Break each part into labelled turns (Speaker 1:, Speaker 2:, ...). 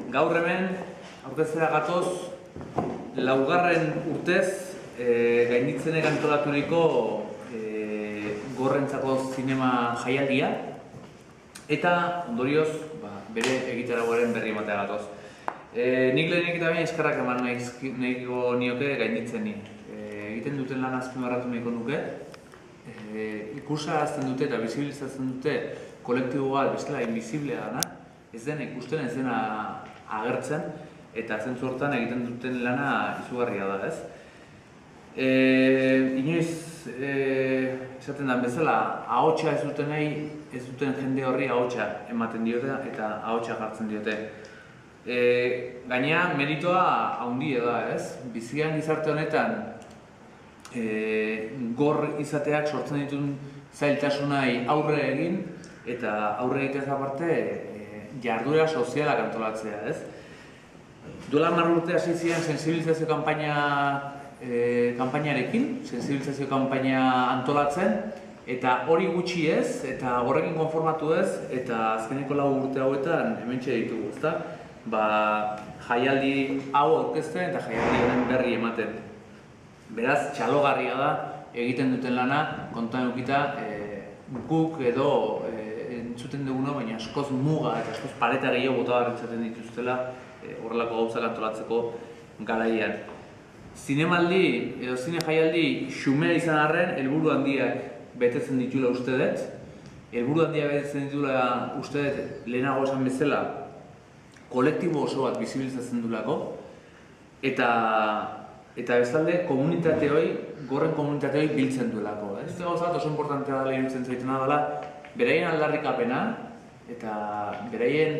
Speaker 1: Gaur hemen, aurkeztera gatoz, laugarren urtez gainditzenek antolaturiko gorrentzako zinema jaialdia eta ondorioz bere egitaragoaren berri ematea gatoz. Nik lehenik eta baina eskerrak eman nahiko nioke gainditzeni. Egiten duten lan azpimarratu nahiko nuke, ikusarazten dute eta bizibilizatzen dute kolektibo bat bestela inbiziblea dana, ez dena ikusten, ez dena agertzen, eta zentzu hortan egiten duten lana izugarria da, ez? Inoiz, esaten den bezala, ahotsa ez duten jende horri ahotsa ematen diote eta ahotsa jartzen diote. Gainera, meritoa handia da, ez? Bizian gizarte honetan, gor izateak sortzen dituen zailtasunai aurre egin, eta aurre egitez aparte, jarduera sozialak antolatzea, ez? Duela 10 urte hasi ziren sensibilizazio kanpainarekin, sensibilizazio kanpaina antolatzen, eta hori gutxi ez, eta horrekin konformatu ez, eta azkeneko 4 urte hauetan hementxe ditugu, ezta? Jaialdi hau aurkezten eta jaialdi honen berri ematen. Beraz, txalogarria da egiten duten lana, kontuan edukita guk edo entzuten duguna, baina askoz muga eta askoz pareta gehiago botagarritzaten dituztela horrelako gauzak antolatzeko garaian. Zinemaldi edo zine jaialdi xumea izan arren, helburu handiak betetzen ditula uste dut. Helburu handiak betetzen ditula uste dut lehenago esan bezala kolektibo oso bat bizibilizatzen dulako. Eta bestalde komunitate hori, gorren komunitate hori biltzen duelako. Ez gauza bat oso importantea dela iruditzen zaitena dela, beraien aldarrikapena eta beraien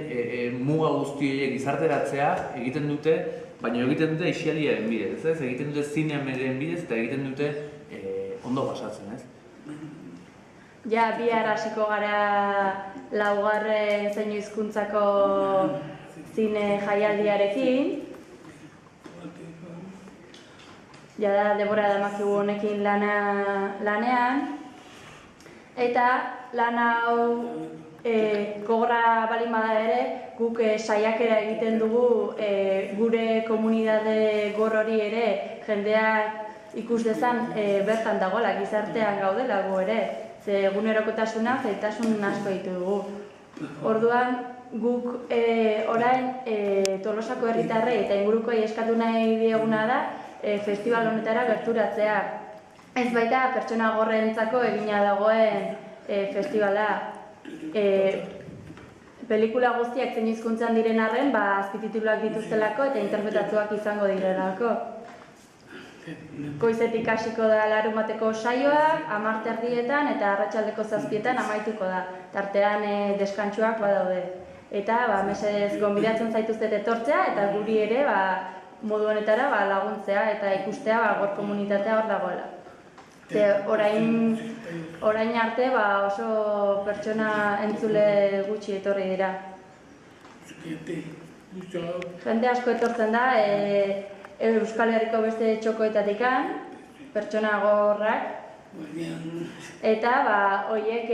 Speaker 1: muga guzti horiek gizarteratzea egiten dute, baina egiten dute isialiaren bidez, ez? Egiten dute zineameren bidez eta egiten dute ondo pasatzen, ez?
Speaker 2: Ja, bihar hasiko gara 4. zein hizkuntzako zine jaialdiarekin. Ja da, denbora damakigu honekin lanean. Eta lan hau gogorra balin bada ere, guk saiakera egiten dugu gure komunitate gor hori ere jendeak ikus dezan bertan dagoela, gizartean gaudela gu ere. Ze egunerokotasuna, zailtasun asko ditugu. Orduan, guk orain Tolosako herritarrei eta ingurukoei eskatu nahi dieguna da festival honetara gerturatzea. Ez baita pertsona gorrentzako egina dagoen festivala. Pelikula guztiak zein hizkuntzan diren arren, azpitituluak dituztelako eta interpretatuak izango direlako. Goizetik hasiko da larunbateko saioa, 10:00 eta arratsaldeko 7:00 amaituko da. Tartean deskantsuak badaude. Eta mesedez gonbidatzen zaituztet etortzea eta guri ere modu honetara laguntzea eta ikustea gor komunitatea hor dagoela. Orain arte oso pertsona entzule gutxi etorri dira. Jende asko etortzen da Euskal Herriko beste txokoetatik, pertsona gorrak. Eta horiek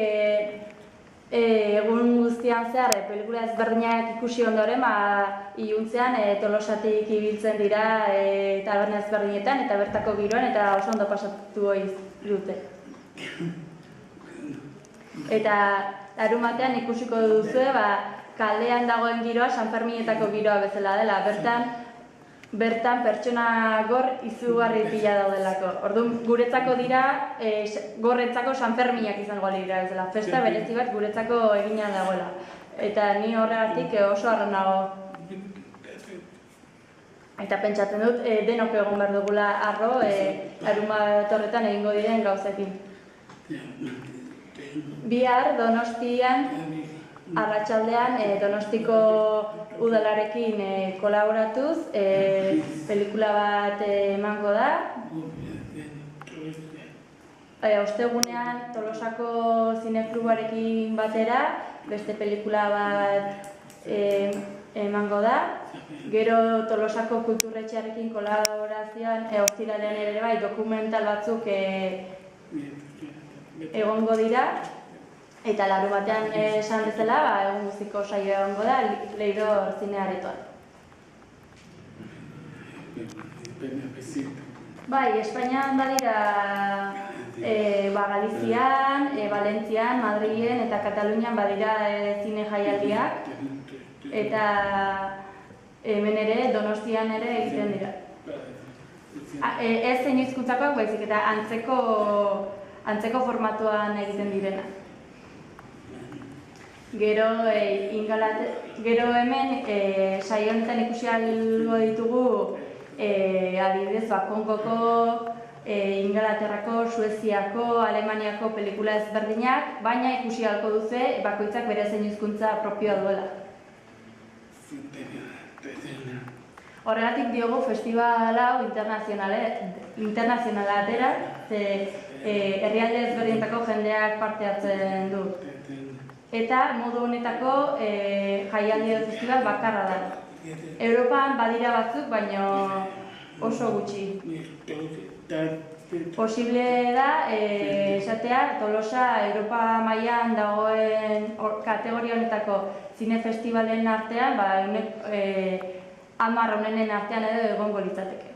Speaker 2: egun guztian zehar pelikula ezberdinak ikusi ondoren iluntzean Tolosatik ibiltzen dira taberna ezberdinetan eta bertako giroan eta oso ondo pasatu ohi dute. Eta larunbatean ikusiko duzue kalean dagoen giroa San Ferminetako giroa bezala dela. Bertan pertsona gor izugarri pila daudelako. Orduan, guretzako dira, gorretzako San Ferminak izango dira bezala. Festa berezi bat guretzako egina dagoela. Eta ni horregatik oso harro nago. Eta pentsatzen dut, denok egon behar dugula harro, larunbat horretan egingo diren gauzekin. Bihar, Donostian, arratsaldean Donostiko udalarekin kolaboratuz, pelikula bat emango da. Ostegunean Tolosako zineklubarekin batera, beste pelikula bat emango da. Gero Tolosako kulturretxearekin kolaborazioan, ostiralean ere dokumental batzuk egongo dira. Eta larunbatean esan bezala, egun guztiko saioa egongo da Leiro Zine Aretoan. Bai, Espainian badira Galizian, Valentzian, Madrilen eta Katalunian badira zine jaialdiak eta hemen ere, Donostian ere egiten dira. Ez zein hizkuntzakoak baizik eta antzeko formatuan egiten direna. Gero hemen saio honetan ikusi ahalko ditugu adibidez Kongoko, Ingalaterrako, Sueziako, Alemaniako pelikula ezberdinak, baina ikusi ahalko duze bakoitzak bere zein hizkuntza propioa duela. Horregatik diogu festival hau internazionala atera, herrialde ezberdinetako jendeak parte hartzen du. Eta modu honetako jaialdi festival bakarra da. Europan badira batzuk, baina oso gutxi. Posible da, esatea, Tolosa Europa mailan dagoen kategoria honetako zine festivalen artean, 10 onenen artean edo egongo litzateke.